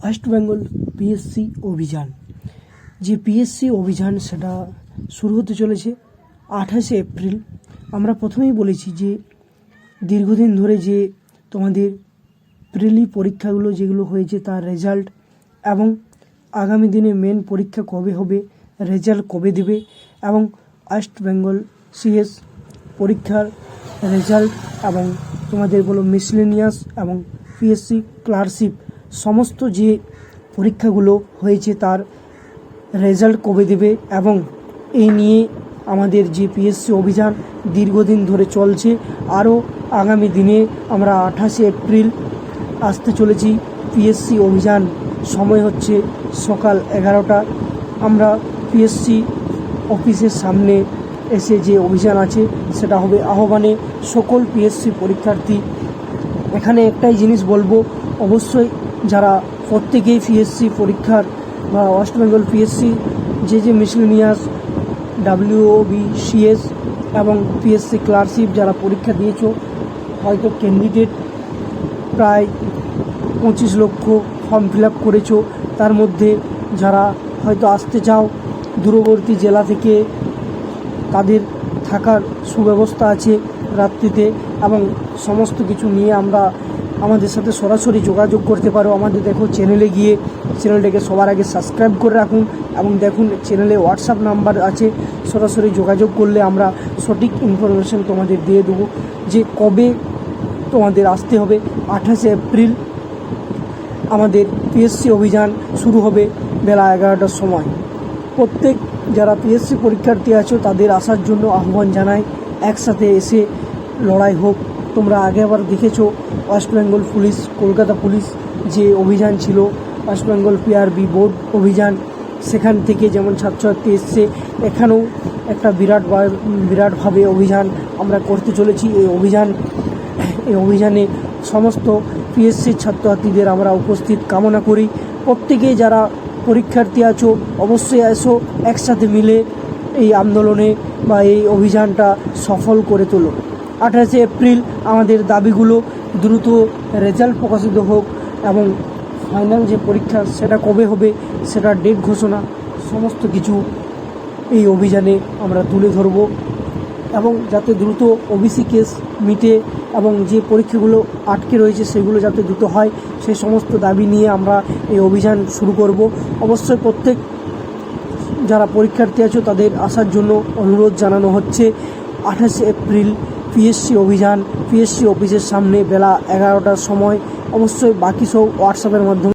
West Bengal PSC অভিযান, যে PSC অভিযান সেটা শুরু হতে চলেছে 28শে এপ্রিল। আমরা প্রথমেই বলেছি যে দীর্ঘদিন ধরে যে তোমাদের প্রিলি পরীক্ষাগুলো যেগুলো হয়েছে তার রেজাল্ট এবং আগামী দিনে মেন পরীক্ষা কবে হবে, রেজাল্ট কবে দেবে এবং ওয়েস্ট বেঙ্গল সিএস পরীক্ষার রেজাল্ট এবং তোমাদের বলো মিসলেনিয়াস এবং পিএসসি ক্লার্কশিপ সমস্ত যে পরীক্ষাগুলো হয়েছে তার রেজাল্ট কবে দেবে এবং এই নিয়ে আমাদের যে পিএসসি অভিযান দীর্ঘদিন ধরে চলছে। আরও আগামী দিনে আমরা 28শে এপ্রিল আসতে চলেছি পিএসসি অভিযান, সময় হচ্ছে সকাল 11টা। আমরা পিএসসি অফিসের সামনে এসে যে অভিযান আছে সেটা হবে আহ্বানে সকল পিএসসি পরীক্ষার্থী। এখানে একটাই জিনিস বলবো, অবশ্যই যারা প্রত্যেকেই পিএসসি পরীক্ষার বা ওয়েস্ট বেঙ্গল পিএসসি যে মিসলেনিয়াস WBCS এবং পিএসসি ক্লার্কশিপ যারা পরীক্ষা দিয়েছো, হয়তো ক্যান্ডিডেট প্রায় 25 লক্ষ ফর্ম ফিল আপ করেছো। তার মধ্যে যারা হয়তো আসতে চাও দূরবর্তী জেলা থেকে, তাদের থাকার সুব্যবস্থা আছে রাত্রিতে এবং সমস্ত কিছু নিয়ে আমরা আমাদের সাথে সরাসরি যোগাযোগ করতে পারো। আমাদের দেখো চ্যানেলে গিয়ে চ্যানেলটাকে সবার আগে সাবস্ক্রাইব করে রাখুন এবং দেখুন চ্যানেলে হোয়াটসঅ্যাপ নাম্বার আছে, সরাসরি যোগাযোগ করলে আমরা সঠিক ইনফরমেশন তোমাদের দিয়ে দেবো যে কবে তোমাদের আসতে হবে। 28শে এপ্রিল আমাদের পিএসসি অভিযান শুরু হবে বেলা 11টার সময়। প্রত্যেক যারা পিএসসি পরীক্ষার্থী আছো তাদের আসার জন্য আহ্বান জানাই, একসাথে এসে লড়াই হোক। তোমরা আগে আবার দেখেছো West Bengal police, Kolkata police যে অভিযান ছিল, ওয়েস্ট বেঙ্গল PRB বোর্ড অভিযান, সেখান থেকে যেমন ছাত্রছাত্রী এসছে, এখানেও একটা বিরাটভাবে অভিযান আমরা করতে চলেছি। এই অভিযানে সমস্ত পিএসসির ছাত্রছাত্রীদের আমরা উপস্থিত কামনা করি। প্রত্যেকে যারা পরীক্ষার্থী আছো অবশ্যই এসো, একসাথে মিলে এই আন্দোলনে বা এই অভিযানটা সফল করে তোলো। 28শে এপ্রিল আমাদের দাবিগুলো দ্রুত রেজাল্ট প্রকাশিত হোক এবং ফাইনাল যে পরীক্ষা সেটা কবে হবে সেটা ডেট ঘোষণা, সমস্ত কিছু এই অভিযানে আমরা তুলে ধরব এবং যাতে দ্রুত ওবিসি কেস মিটে এবং যে পরীক্ষাগুলো আটকে রয়েছে সেগুলো যাতে দ্রুত হয়, সেই সমস্ত দাবি নিয়ে আমরা এই অভিযান শুরু করব। অবশ্যই প্রত্যেক যারা পরীক্ষার্থী আছো তাদের আসার জন্য অনুরোধ জানানো হচ্ছে। 28শে এপ্রিল পিএসসি অভিযান, পিএসসি অফিসের সামনে বেলা 11টার সময়। অবশ্যই বাকি সব হোয়াটসঅ্যাপের মাধ্যমে